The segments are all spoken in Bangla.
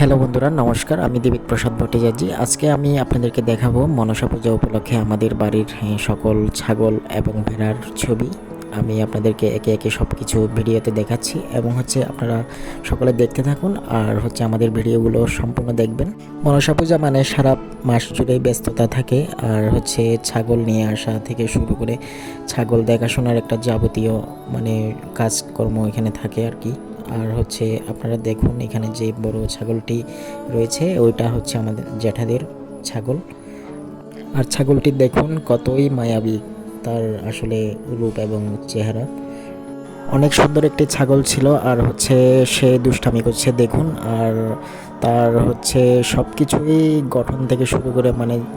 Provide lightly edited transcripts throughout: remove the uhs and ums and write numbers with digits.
হ্যালো বন্ধুরা, নমস্কার। আমি দেবিত প্রসাদ ভট্টাচার্য। আজকে আমি আপনাদেরকে দেখাবো মনসা পূজা উপলক্ষে আমাদের বাড়ির সকল ছাগল এবং ভেড়ার ছবি। আমি আপনাদেরকে একে একে সব কিছু ভিডিওতে দেখাচ্ছি এবং আপনারা সকলে দেখতে থাকুন আর আমাদের ভিডিওগুলো সম্পূর্ণ দেখবেন। মনসা পূজা মানে সারা মাস জুড়ে ব্যস্ততা থাকে আর ছাগল নিয়ে আসা থেকে শুরু করে ছাগল দেখাশোনার একটা যাবতীয় কাজকর্ম এখানে থাকে আর কি। আর আপনারা দেখুন এখানে যে বড় ছাগলটি রয়েছে ওইটা আমাদের জ্যাঠাদের ছাগল। আর ছাগলটি দেখুন কতই মায়াবী, তার আসলে রূপ এবং চেহারা। অনেক সুন্দর একটি ছাগল ছিল আর সে দুষ্টামি করছে দেখুন। আর তার সব কিছুই গঠন থেকে শুরু করে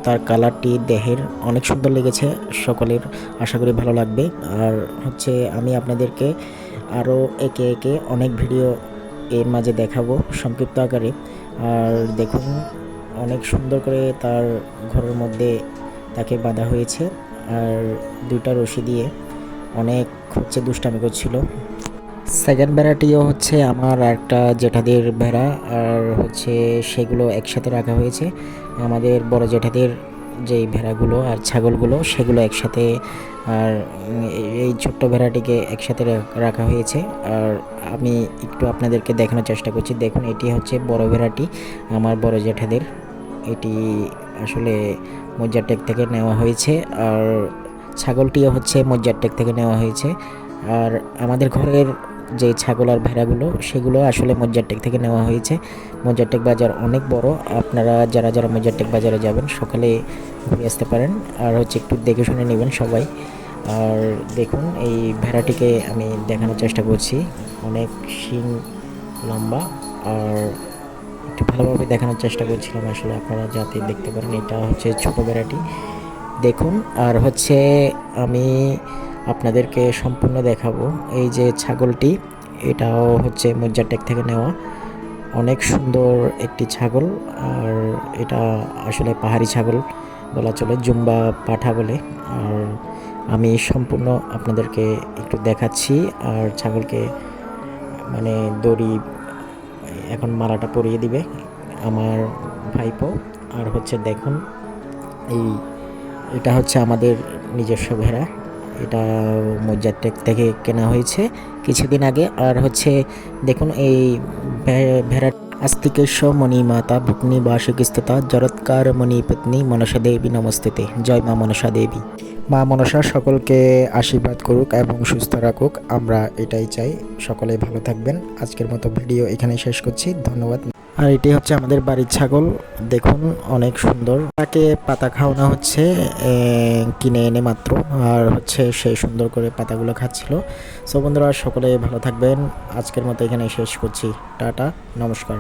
তার কালারটি দেহের অনেক সুন্দর লেগেছে সকলের, আশা করি ভালো লাগবে। আর আমি আপনাদেরকে আরও একে একে অনেক ভিডিও এর মাঝে দেখাবো সংক্ষিপ্ত আকারে। আর দেখুন অনেক সুন্দর করে তার ঘরের মধ্যে তাকে বাঁধা হয়েছে আর দুইটা রশি দিয়ে অনেক দুষ্টামি করছিল। সেকেন্ড ভেড়াটিও আমার একটা জেঠাদের ভেড়া আর সেগুলো একসাথে রাখা হয়েছে। আমাদের বড় জেঠাদের যেই ভেড়াগুলো আর ছাগলগুলো সেগুলো একসাথে, আর এই ছোট্ট ভেড়াটিকে একসাথে রাখা হয়েছে। আর আমি একটু আপনাদেরকে দেখানোর চেষ্টা করছি। দেখুন এটি বড় ভেড়াটি আমার বড় জেঠাদের। এটি আসলে মজ্জারটেক থেকে নেওয়া হয়েছে আর ছাগলটিও মজ্জারটেক থেকে নেওয়া হয়েছে। আর আমাদের ঘরের যে ছাগল আর ভেড়াগুলো সেগুলো আসলে মজ্জারটেক থেকে নেওয়া হয়েছে। মজ্জারটেক বাজার অনেক বড়, আপনারা যারা যারা মজ্জারটেক বাজারে যাবেন সকালে ঘুরে আসতে পারেন আর একটু দেখে শুনে নেবেন সবাই। আর দেখুন এই ভেড়াটিকে আমি দেখানোর চেষ্টা করছি, অনেক শিং লম্বা আর একটু ভালোভাবে দেখানোর চেষ্টা করছিলাম আসলে আপনারা যাতে দেখতে পারেন। এটা ছোট ভেড়াটি দেখুন। আর আমি আপনাদেরকে সম্পূর্ণ দেখাবো এই যে ছাগলটি, এটাও মজ্জারটেক থেকে নেওয়া। অনেক সুন্দর একটি ছাগল আর এটা আসলে পাহাড়ি ছাগল বলা চলে, জুম্বা পাঠা বলে। আর আমি সম্পূর্ণ আপনাদেরকে একটু দেখাচ্ছি। আর ছাগলকে দড়ি এখন মালাটা পরিয়ে দিবে আমার ভাইপো। আর দেখুন এটা আমাদের নিজস্ব ভেড়া, এটা মজ্জারটেক থেকে কেনা হয়েছে কিছুদিন আগে। আর দেখুন এই ভেড়া আস্তিকেশ মণি মাতা ভুগ্নি বার্ষিকস্ততা জরৎকার মণি পত্নী মনসা দেবী নমস্তেতে। জয় মা মনসা দেবী। মা মনসা সকলকে আশীর্বাদ করুক এবং সুস্থ রাখুক, আমরা এটাই চাই। সকলে ভালো থাকবেন। আজকের মতো ভিডিও এখানেই শেষ করছি, ধন্যবাদ। আর এটি আমাদের বাড়ির ছাগল, দেখুন অনেক সুন্দর। তাকে পাতা খাওয়ানো কিনে এনে মাত্র, আর সে সুন্দর করে পাতাগুলো খাচ্ছিল। সো বন্ধুরা সকলে ভালো থাকবেন, আজকের মতো এখানে শেষ করছি। টাটা, নমস্কার।